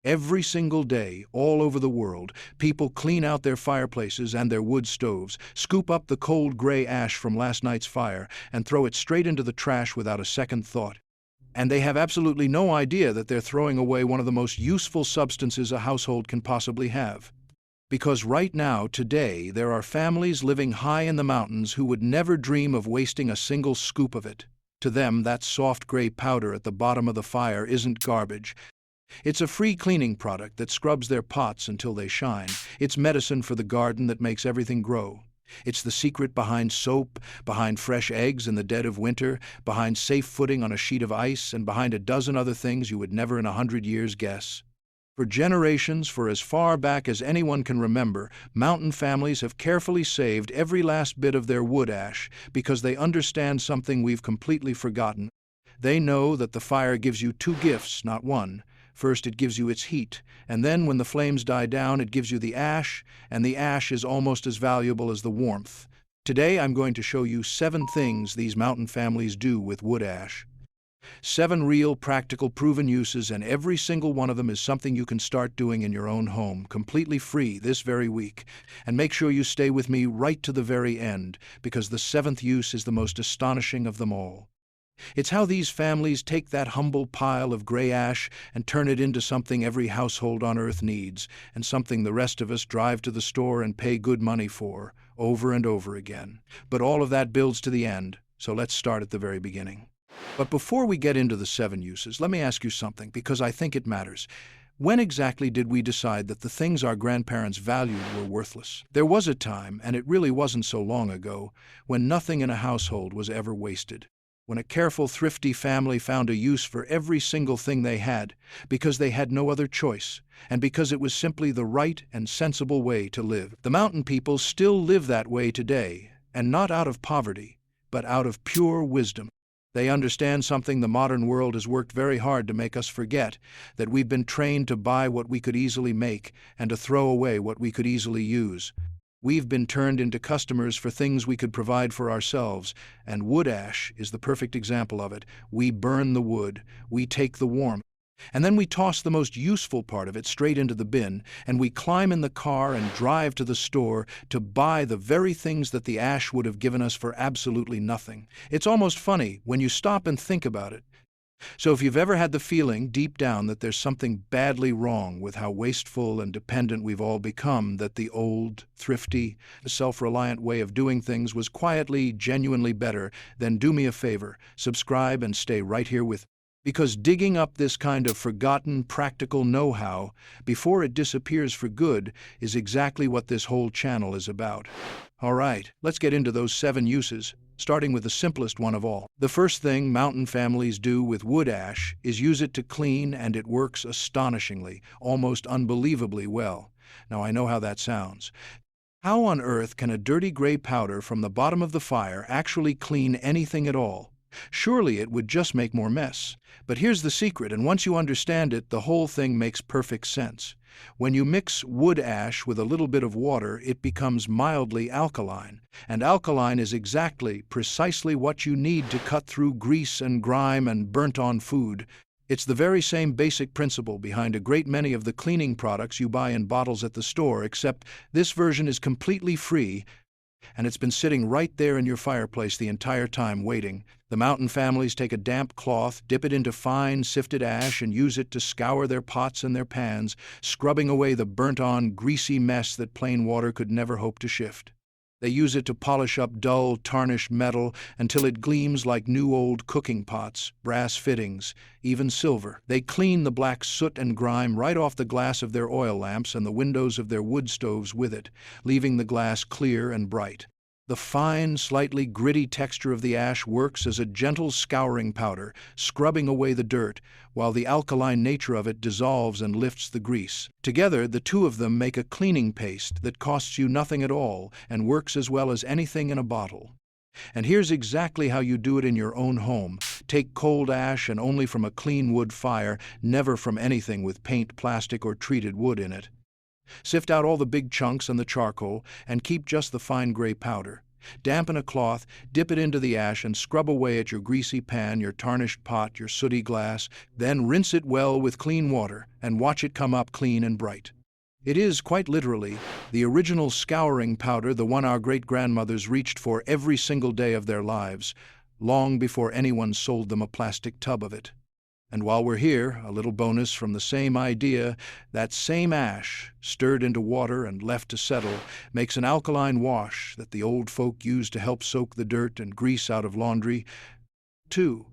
Every single day, all over the world, people clean out their fireplaces and their wood stoves, scoop up the cold gray ash from last night's fire, and throw it straight into the trash without a second thought. And they have absolutely no idea that they're throwing away one of the most useful substances a household can possibly have. Because right now, today, there are families living high in the mountains who would never dream of wasting a single scoop of it. To them, that soft gray powder at the bottom of the fire isn't garbage. It's a free cleaning product that scrubs their pots until they shine. It's medicine for the garden that makes everything grow. It's the secret behind soap, behind fresh eggs in the dead of winter, behind safe footing on a sheet of ice, and behind a dozen other things you would never in 100 years guess. For generations, for as far back as anyone can remember, mountain families have carefully saved every last bit of their wood ash because they understand something we've completely forgotten. They know that the fire gives you two gifts, not one. First, it gives you its heat, and then when the flames die down, it gives you the ash, and the ash is almost as valuable as the warmth. Today, I'm going to show you 7 things these mountain families do with wood ash. 7 real, practical, proven uses, and every single one of them is something you can start doing in your own home, completely free this very week. And make sure you stay with me right to the very end, because the 7th use is the most astonishing of them all. It's how these families take that humble pile of gray ash and turn it into something every household on earth needs, and something the rest of us drive to the store and pay good money for, over and over again. But all of that builds to the end, so let's start at the very beginning. But before we get into the 7 uses, let me ask you something, because I think it matters. When exactly did we decide that the things our grandparents valued were worthless? There was a time, and it really wasn't so long ago, when nothing in a household was ever wasted. When a careful, thrifty family found a use for every single thing they had, because they had no other choice, and because it was simply the right and sensible way to live. The mountain people still live that way today, and not out of poverty, but out of pure wisdom. They understand something the modern world has worked very hard to make us forget, that we've been trained to buy what we could easily make and to throw away what we could easily use. We've been turned into customers for things we could provide for ourselves, and wood ash is the perfect example of it. We burn the wood, we take the warmth, and then we toss the most useful part of it straight into the bin, and we climb in the car and drive to the store to buy the very things that the ash would have given us for absolutely nothing. It's almost funny when you stop and think about it. So if you've ever had the feeling deep down that there's something badly wrong with how wasteful and dependent we've all become, that the old, thrifty, self-reliant way of doing things was quietly, genuinely better, then do me a favor, subscribe and stay right here with me. Because digging up this kind of forgotten, practical know-how before it disappears for good is exactly what this whole channel is about. All right, let's get into those 7 uses, starting with the simplest one of all. The first thing mountain families do with wood ash is use it to clean, and it works astonishingly, almost unbelievably well. Now, I know how that sounds. How on earth can a dirty gray powder from the bottom of the fire actually clean anything at all? Surely it would just make more mess. But here's the secret, and once you understand it, the whole thing makes perfect sense. When you mix wood ash with a little bit of water, it becomes mildly alkaline. And alkaline is precisely what you need to cut through grease and grime and burnt-on food. It's the very same basic principle behind a great many of the cleaning products you buy in bottles at the store, except this version is completely free, and it's been sitting right there in your fireplace the entire time waiting. The mountain families take a damp cloth, dip it into fine, sifted ash, and use it to scour their pots and their pans, scrubbing away the burnt-on, greasy mess that plain water could never hope to shift. They use it to polish up dull, tarnished metal until it gleams like new old cooking pots, brass fittings, even silver. They clean the black soot and grime right off the glass of their oil lamps and the windows of their wood stoves with it, leaving the glass clear and bright. The fine, slightly gritty texture of the ash works as a gentle scouring powder, scrubbing away the dirt, while the alkaline nature of it dissolves and lifts the grease. Together, the two of them make a cleaning paste that costs you nothing at all and works as well as anything in a bottle. And here's exactly how you do it in your own home. Take cold ash, and only from a clean wood fire, never from anything with paint, plastic, or treated wood in it. Sift out all the big chunks and the charcoal, and keep just the fine gray powder. Dampen a cloth, dip it into the ash, and scrub away at your greasy pan, your tarnished pot, your sooty glass. Then rinse it well with clean water and watch it come up clean and bright. It is, quite literally, the original scouring powder, the one our great-grandmothers reached for every single day of their lives, long before anyone sold them a plastic tub of it. And while we're here, a little bonus from the same idea: that same ash, stirred into water and left to settle, makes an alkaline wash that the old folk used to help soak the dirt and grease out of laundry, too.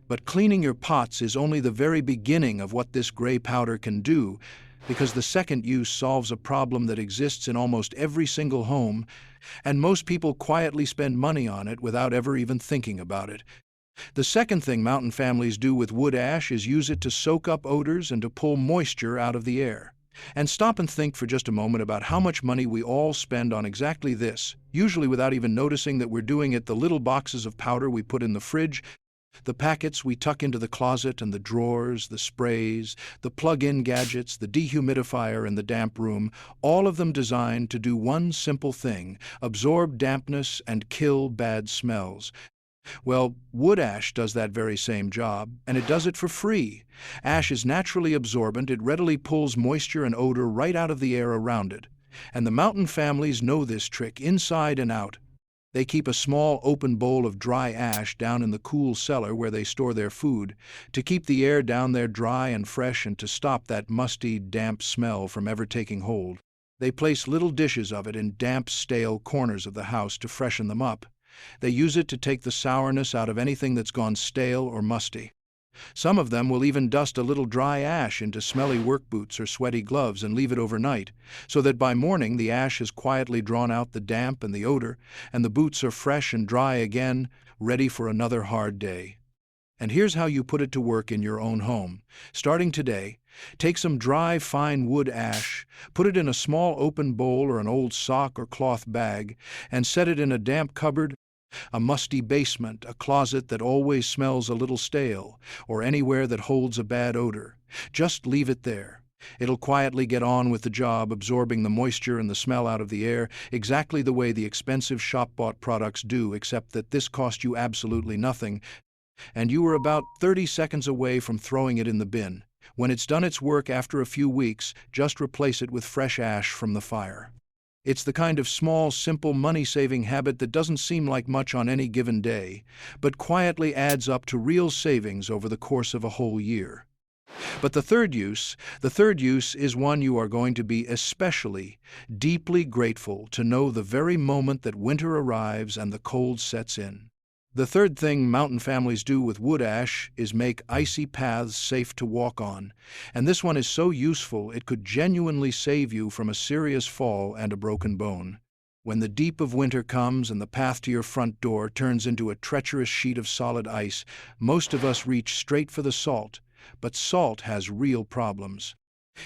But cleaning your pots is only the very beginning of what this gray powder can do, because the second use solves a problem that exists in almost every single home, and most people quietly spend money on it without ever even thinking about it. The second thing mountain families do with wood ash is use it to soak up odors and to pull moisture out of the air. And stop and think for just a moment about how much money we all spend on exactly this, usually without even noticing that we're doing it: the little boxes of powder we put in the fridge, the packets we tuck into the closet and the drawers, the sprays, the plug-in gadgets, the dehumidifier in the damp room, all of them designed to do one simple thing: absorb dampness and kill bad smells. Well, wood ash does that very same job, and it does it for free. Ash is naturally absorbent. It readily pulls moisture and odor right out of the air around it. And the mountain families know this trick inside and out. They keep a small open bowl of dry ash down in the cool cellar where they store their food, to keep the air down there dry and fresh and to stop that musty, damp smell from ever taking hold. They place little dishes of it in damp, stale corners of the house to freshen them up. They use it to take the sourness out of anything that's gone stale or musty. Some of them will even dust a little dry ash into smelly work boots or sweaty gloves and leave it overnight, so that by morning the ash has quietly drawn out the damp and the odor, and the boots are fresh and dry again, ready for another hard day. And here's how you put it to work in your own home. Starting today, take some dry, fine wood ash, put it in a small open bowl or an old sock or cloth bag, and set it in a damp cupboard, a musty basement, a closet that always smells a little stale, or anywhere that holds a bad odor. Just leave it there. It'll quietly get on with the job, absorbing the moisture and the smell out of the air, exactly the way the expensive shop-bought products do, except that this cost you absolutely nothing, and you were about 30 seconds away from throwing it in the bin. When it's done its work after a few weeks, just replace it with fresh ash from the fire. It's the kind of small, simple, money-saving habit that doesn't seem like much on any given day, but quietly adds up to real savings over the course of a whole year. But the third use is one you are going to be especially, deeply grateful to know the very moment that winter arrives and the cold sets in. The third thing mountain families do with wood ash is make icy paths safe to walk on, and this one is so useful it could genuinely save you from a serious fall and a broken bone. When the deep of winter comes and the path to your front door turns into a treacherous sheet of solid ice, most of us reach straight for the salt, but salt has real problems.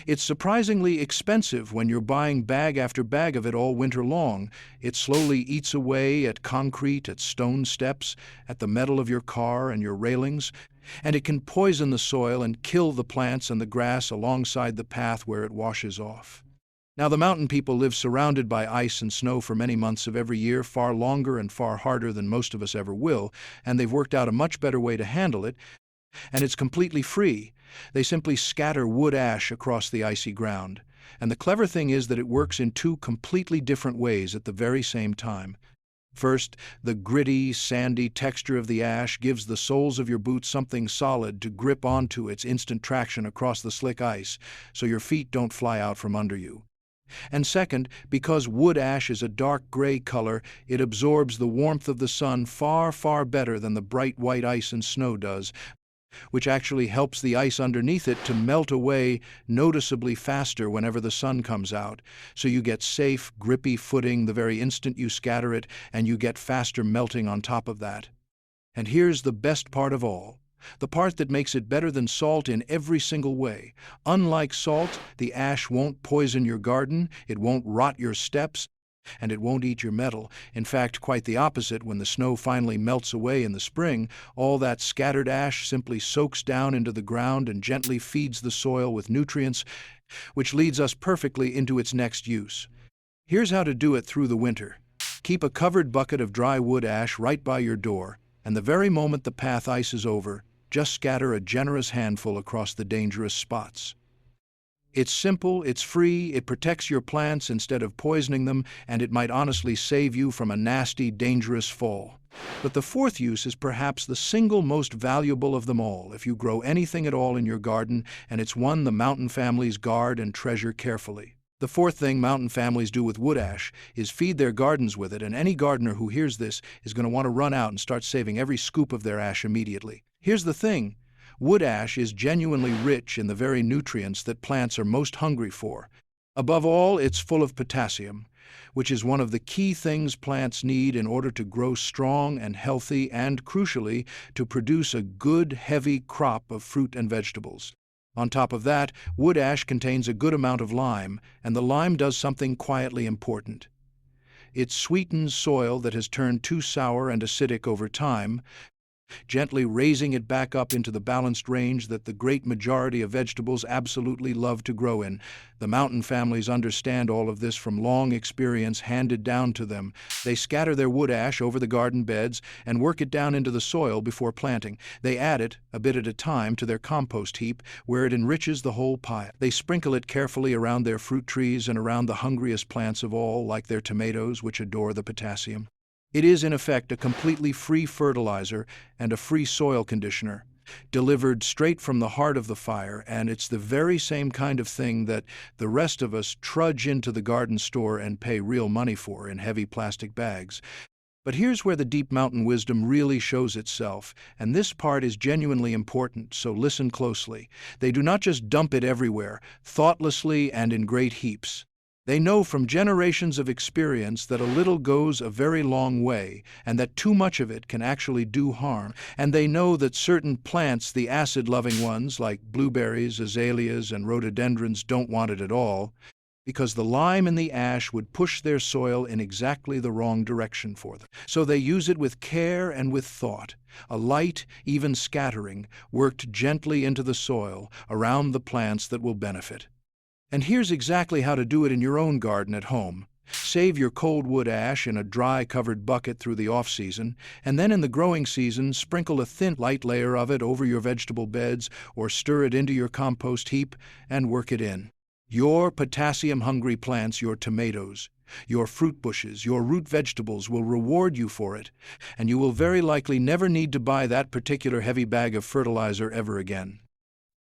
It's surprisingly expensive when you're buying bag after bag of it all winter long. It slowly eats away at concrete, at stone steps, at the metal of your car and your railings, and it can poison the soil and kill the plants and the grass alongside the path where it washes off. Now, the mountain people live surrounded by ice and snow for many months of every year, far longer and far harder than most of us ever will, and they've worked out a much better way to handle it, and it's completely free. They simply scatter wood ash across the icy ground. And the clever thing is that it works in two completely different ways at the very same time. First, the gritty, sandy texture of the ash gives the soles of your boots something solid to grip onto its instant traction across the slick ice, so your feet don't fly out from under you. And second, because wood ash is a dark gray color, it absorbs the warmth of the sun far, far better than the bright white ice and snow does, which actually helps the ice underneath it to melt away noticeably faster whenever the sun comes out. So you get safe, grippy footing the very instant you scatter it, and you get faster melting on top of that. And here's the best part of all, the part that makes it better than salt in every single way. Unlike salt, the ash won't poison your garden, it won't rot your steps, and it won't eat your metal. In fact, quite the opposite. When the snow finally melts away in the spring, all that scattered ash simply soaks down into the ground and gently feeds the soil with nutrients, which leads us perfectly into its next use. Here's how to do it through the winter. Keep a covered bucket of dry wood ash right by your door, and the very moment the path ices over, just scatter a generous handful across the dangerous spots. It's simple, it's free, it protects your plants instead of poisoning them, and it might honestly save you from a nasty, dangerous fall. But the fourth use is perhaps the single most valuable of them all if you grow anything at all in your garden, and it's one the mountain families guard and treasure carefully. The fourth thing mountain families do with wood ash is feed their gardens with it, and any gardener who hears this is going to want to run out and start saving every scoop of their ash immediately. Here's the thing. Wood ash is genuinely rich in the very nutrients that plants are most hungry for. Above all, it's full of potassium, which is one of the key things plants need in order to grow strong and healthy and, crucially, to produce a good, heavy crop of fruit and vegetables. On top of that, wood ash contains a good amount of lime, and the lime does something quietly important. It sweetens soil that has turned too sour and acidic over time, gently raising it back up into the balanced range that the great majority of vegetables absolutely love to grow in. The mountain families understand all of this from long experience handed down to them. They scatter their wood ash over the garden beds and work it down into the soil before planting. They add it, a bit at a time, to their compost heap, where it enriches the whole pile. They sprinkle it carefully around their fruit trees and around the hungriest plants of all, like their tomatoes, which adore the potassium. It is, in effect, a completely free fertilizer and a free soil conditioner, delivered straight from the heart of the fire, and it's the very same kind of thing that the rest of us trudge into the garden store and pay real money for in heavy plastic bags. But here's where the deep mountain wisdom really shows itself, and this part is genuinely important, so listen closely. They do not just dump it everywhere, thoughtlessly and in great heaps. They know from generations of experience that a little goes a very long way, and that too much of it can actually do harm. And they know that certain plants, the acid-loving ones like blueberries, azaleas, and rhododendrons, don't want it at all, because the lime and the ash would push their soil in exactly the wrong direction for them. So they use it with care and with thought, a light, even scattering, worked gently into the soil around the plants that will benefit. And here's exactly how to do it in your own garden at home. Save your cold wood ash in a dry, covered bucket through the off-season, and then in the growing season, sprinkle a thin, light layer of it over your vegetable beds or stir it into your compost heap and work it in. Your potassium-hungry plants, your tomatoes, your fruit bushes, your root vegetables will reward you for it, and you will very likely never need to buy that particular heavy bag of fertilizer ever again.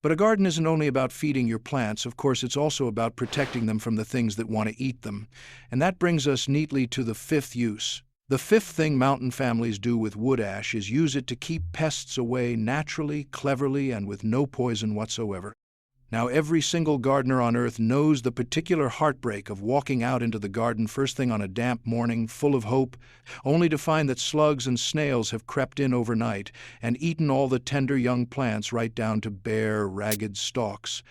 But a garden isn't only about feeding your plants, of course it's also about protecting them from the things that want to eat them. And that brings us neatly to the fifth use. The fifth thing mountain families do with wood ash is use it to keep pests away naturally, cleverly, and with no poison whatsoever. Now, every single gardener on earth knows the particular heartbreak of walking out into the garden first thing on a damp morning, full of hope, only to find that slugs and snails have crept in overnight and eaten all the tender young plants right down to bare, ragged stalks.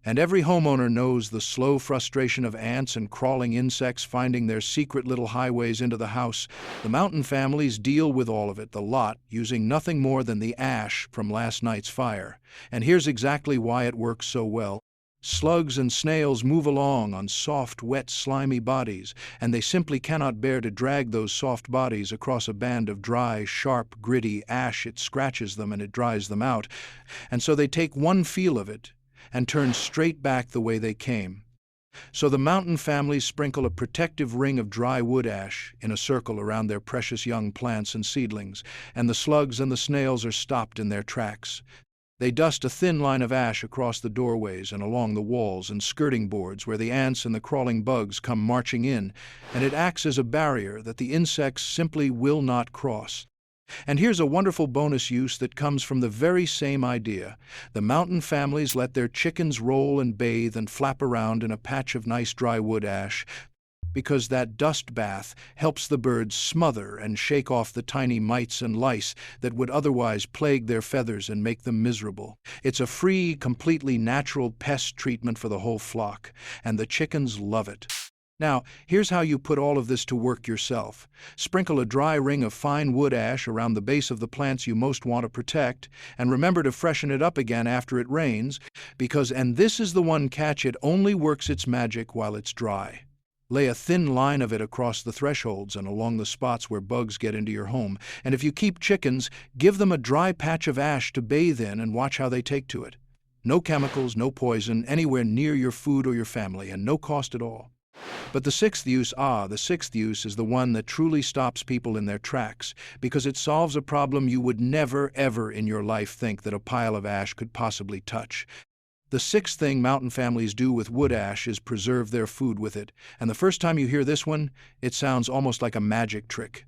And every homeowner knows the slow frustration of ants and crawling insects finding their secret little highways into the house. The mountain families deal with all of it, the lot, using nothing more than the ash from last night's fire. And here's exactly why it works so well. Slugs and snails move along on soft, wet, slimy bodies, and they simply cannot bear to drag those soft bodies across a band of dry, sharp, gritty ash. It scratches them and it dries them out. And so they take one feel of it and turn straight back the way they came. So the mountain families sprinkle a protective ring of dry wood ash in a circle around their precious young plants and seedlings, and the slugs and the snails are stopped in their tracks. They dust a thin line of ash across the doorways and along the walls and skirting boards where the ants and the crawling bugs come marching in, and it acts as a barrier that the insects simply will not cross. And here's a wonderful bonus use that comes from the very same idea. The mountain families let their chickens roll and bathe and flap around in a patch of nice dry wood ash, because that dust bath helps the birds smother and shake off the tiny mites and lice that would otherwise plague their feathers and make them miserable. It's a free, completely natural pest treatment for the whole flock, and the chickens love it. Now, here's how you put all of this to work yourself. Sprinkle a dry ring of fine wood ash around the base of the plants you most want to protect, and remember to freshen it up again after it rains, because, and this is the one catch, it only works its magic while it's dry. Lay a thin line of it across the thresholds and along the spots where bugs get into your home. And if you keep chickens, give them a dry patch of ash to bathe in and watch how they take to it. No chemicals, no poison, anywhere near your food or your family, and no cost at all. But the sixth use is the one that truly stops people in their tracks, because it solves a problem you would never, ever in your life think that a pile of ash could possibly touch. The sixth thing mountain families do with wood ash is preserve their food with it, and the first time you hear this one, it sounds almost like a magic trick.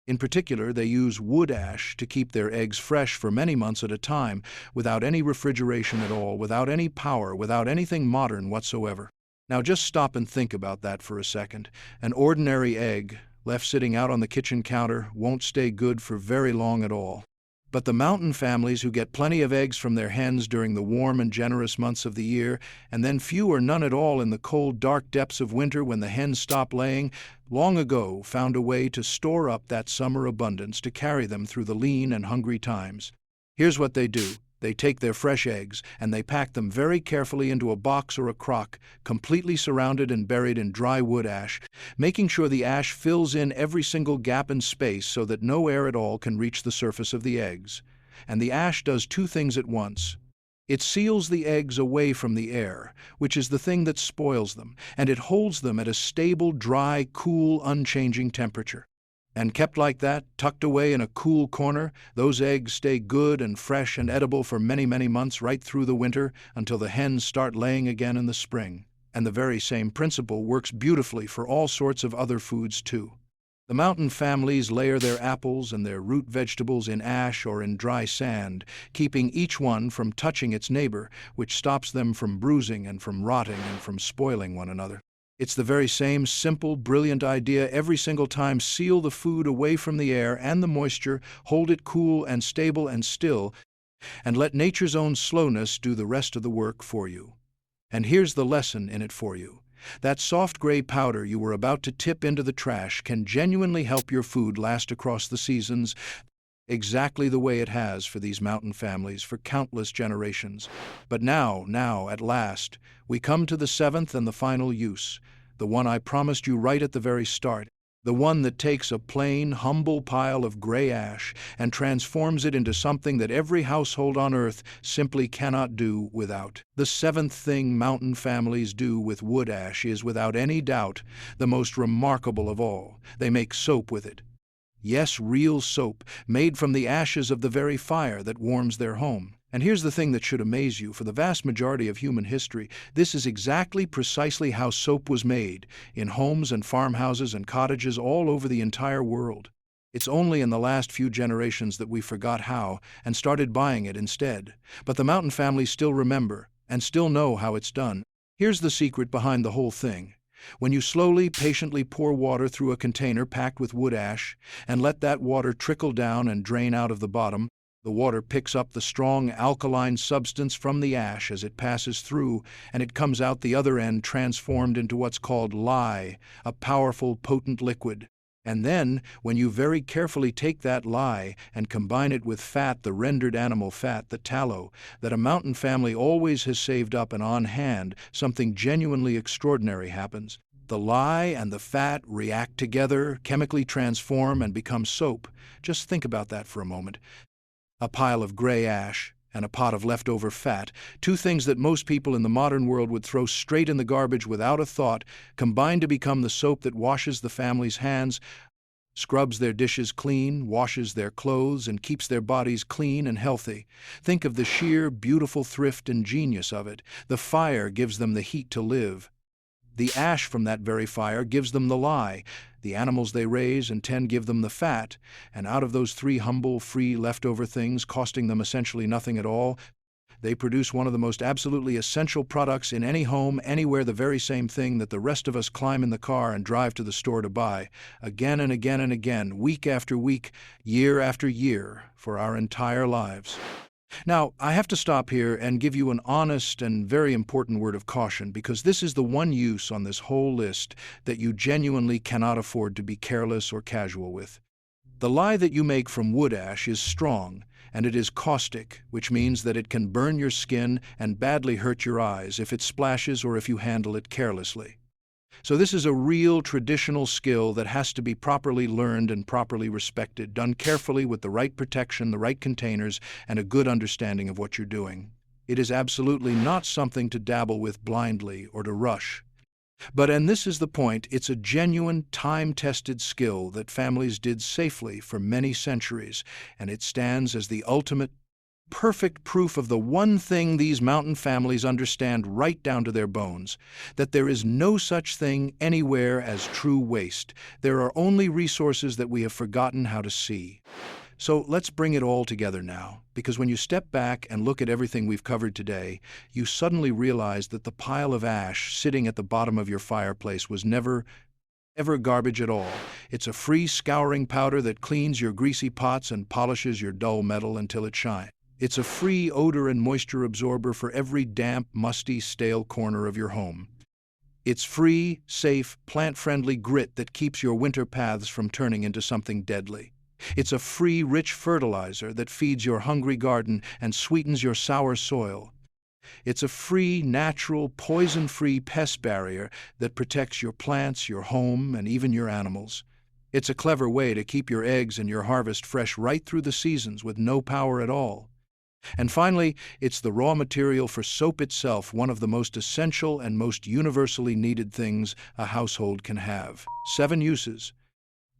In particular, they use wood ash to keep their eggs fresh for many months at a time, without any refrigeration at all, without any power, without anything modern whatsoever. Now just stop and think about that for a second. An ordinary egg, left sitting out on the kitchen counter, won't stay good for very long at all. But the mountain families who get plenty of eggs from their hens during the warm and generous months of the year, and then few or none at all in the cold, dark depths of winter when the hens stop laying, long ago found a way to store up that summer abundance to carry them through the lean and hungry times. Here's what they do. They take their fresh eggs and they pack them very carefully into a box or a crock, completely surrounded and buried in dry wood ash, making sure the ash fills in every single gap and space so that no air at all can reach the surface of the eggs. And the ash does two things at once. It seals the eggs away from the air, which is the thing that spoils them, and it holds them at a stable, dry, cool, unchanging temperature. And kept like that, tucked away in a cool corner, those eggs stay good and fresh and edible for many, many months right through the winter until the hens start laying again in the spring. And the very same principle works beautifully for all sorts of other foods too. The mountain families layer their apples and their root vegetables in ash or in dry sand, keeping each one from touching its neighbor, which stops them from bruising and from rotting and from spoiling one another. It's the very same simple, brilliant idea every single time. Seal the food away from the air and the moisture, hold it cool and stable and still, and let nature's own slowness do the rest of the work for you. And here's the lesson in it for you. That soft gray powder you were about to tip into the trash can genuinely help your food last across the seasons, exactly the way it has for these mountain families for countless generations. But now, at last, we come to the seventh and the final use, the one I promised you right at the very start, the one that takes a plain, humble pile of gray ash and transforms it into something that every household on earth simply cannot do without. The seventh thing mountain families do with wood ash is, without any doubt, the most remarkable of all. They make soap with it. Yes, real soap, made from the ashes of the very fire that warms their home. And here's the thing that should amaze you. For the vast majority of human history, this is precisely how soap was made, in homes and farmhouses and cottages all over the entire world. It's only in the last few generations that we forgot how and started buying it instead. But the mountain families still remember and still know how it's done. Here's the secret behind the whole thing. When you slowly, patiently pour water through a container packed with wood ash and let that water trickle down and drain out of the bottom, the water picks up the strong alkaline substance from the ash as it passes through, and it comes out the other end transformed into what's called lye, a powerful, potent liquid. And then, when you very carefully take that lye and combine it with fat, the rendered animal fat, the tallow, that a mountain family always has saved up and on hand, something genuinely extraordinary happens. The lye and the fat react together, chemically transform, and become soap. Just think about that for a moment. A pile of gray ash and a pot of leftover fat, two things that most people in the modern world would throw straight in the garbage without a thought, combine to become the soap that washes the family's hands, scrubs their dishes clean, washes their clothes, and keeps their bodies clean and healthy. Think of the sheer, beautiful thrift and genius of it. The fire gives them the heat to live. The ash from that very fire gives them the lye. The animals they raise and tend give them the fat. And out of those three humble, free, leftover things, costing them essentially nothing at all, they produce one of the most absolutely essential products in any home, anywhere, the very same thing that the rest of us climb in the car and drive to the store to buy, again and again and again, week after week, year after year, for our entire lives. Now, I have to stop here and give you an honest and very important word of caution, because this is the one use on this whole list that you genuinely cannot afford to be careless or casual with. The lye that you make from wood ash is strong, and it is caustic, which means that it can burn your skin and badly hurt your eyes if it splashes or if you handle it carelessly. So this is a real traditional skill that has to be properly learned and properly respected, done carefully with the right protection, the right containers, and a good understanding of what you're doing. It is absolutely not something to dabble with blindly or to rush. But, and this is the point, it's a genuine, time-tested skill that families did safely for many centuries, and it stands as the ultimate, perfect proof of the one thing these mountain families understand right down to their bones, that there is no such thing anywhere as true waste. There are only resources that we have forgotten how to see. So let's bring it all together now, because when you step back and look at everything we've covered today, you suddenly realize that the pile of ash sitting at the bottom of your fireplace was never, ever garbage at all. It's a free scouring powder that cleans your greasy pots and polishes your dull metal until it shines. It's a free odor and moisture absorber for every damp, musty, stale corner of your home. It's free, safe, plant-friendly grit that keeps your winter paths from turning into something deadly. It's a free, rich fertilizer that feeds your hungry garden and sweetens your sour soil. It's a free, natural, poison-free pest barrier that protects your plants, your home, and even your animals. It's a clever way to keep your eggs and your harvest fresh right through the seasons with no power at all. And finally, it's the raw material for soap itself, one of the most essential and most universally needed things a household can have. 7 uses.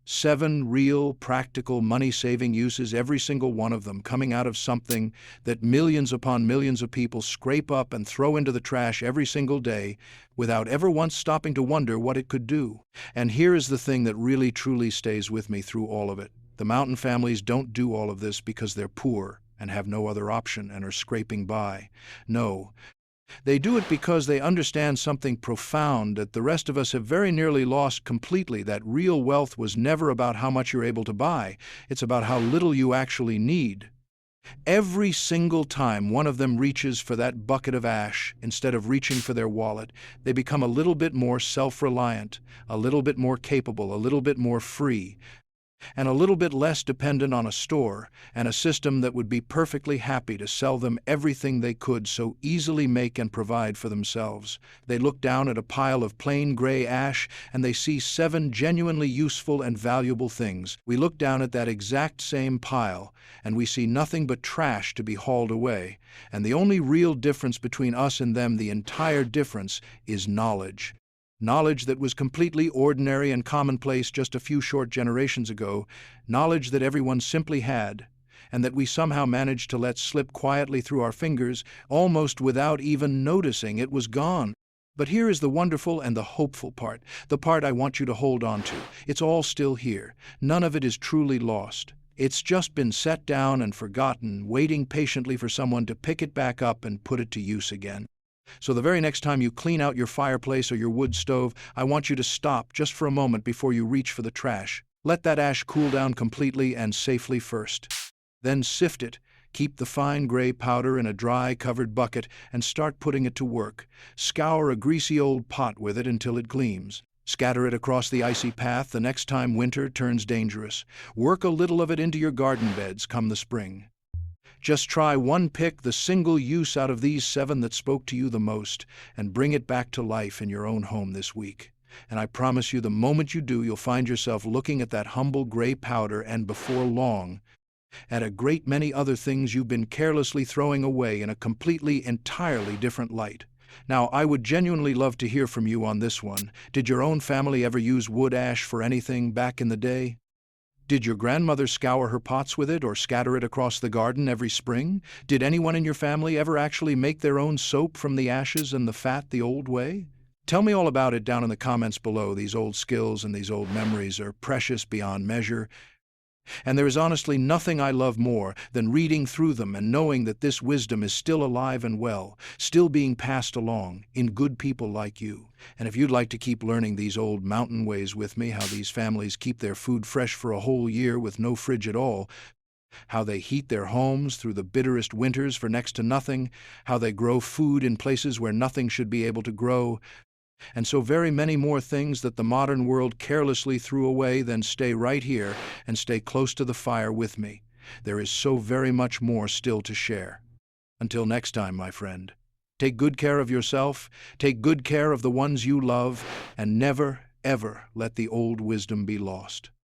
7 real, practical, money-saving uses, every single one of them coming out of something that millions upon millions of people scrape up and throw into the trash every single day without ever once stopping to wonder what it could do. And here is the thing that really truly stays with me through all of it. The mountain families don't do all of this because they're poor and have no other option and are scraping by. No, they do it because they understand something profound that the rest of us have very nearly lost completely, that real wealth was never about how much you're able to buy. It's about how little you actually need. Every single time one of them reaches for that bucket of ash, instead of reaching for their wallet, they become a little bit more self-reliant, a little bit more capable, a little bit more free, and a little bit less dependent on a store and a system that would be perfectly happy to sell them everything they could so easily make and provide for themselves. They look down at a pile of plain gray ash and they see 7 genuinely useful and valuable things. We look down at that exact same pile and we see nothing but trash to be hauled away. And the only real difference between us and them, the entire difference, is knowledge. Knowledge that was completely ordinary and commonplace just a few short generations ago, knowledge that everyone simply had, and that we somehow managed to let slip quietly through our fingers, almost without even noticing it was gone. But here is the wonderful and the hopeful part, the part I want you to hold on to. It's all still here. None of it is truly lost. It's just been set down and forgotten, waiting patiently for someone to pick it back up and put it to use again. So the very next time you clean out your fireplace or your wood stove, I want you to stop just for a moment before you reach for the trash. Let that ash cool down completely and safely first. Then sift it. Keep the fine gray powder in a dry, covered bucket and start putting it to work. Scour a greasy old pot with it until it gleams. Scatter it across the icy path the next time winter turns dangerous. Work a little of it into your garden beds come the spring. Just try one pick, the single use out of these 7 that spoke to you the most, and bring it back to life in your own home this week. And I promise you, the moment you do, you'll find yourself looking at that humble gray powder and, before long, at a great many other things you've been carelessly throwing away in a completely, entirely different light. Now, I would genuinely love to hear from you on this one. Did your own family ever use wood ash for anything back in the day? Did your grandmother scour her pots with it or scatter it across the garden every spring? Did anyone in your family ever actually make their own soap from the ashes and the fat the old way? Tell me all about it down in the comments below. These old skills and these old memories are precious beyond measure. And there is honestly nothing I love more than reading through them and knowing that this wisdom is still alive and well, still being passed along in good people like you. And if you'd like to keep learning these old mountain ways with me, how these families keep their food fresh for a whole year with no fridge at all, how they heat their homes through the bitterest winters for next to nothing, how they grow food in places where nothing should be able to grow, and so very many more things that the modern world carelessly threw away, then stay right here and stay close to the fire with me. There is so very much more still to share. Until next time, my friend, Take good care of yourself, take good care of the ones you love, and never, ever let the old wisdom be lost.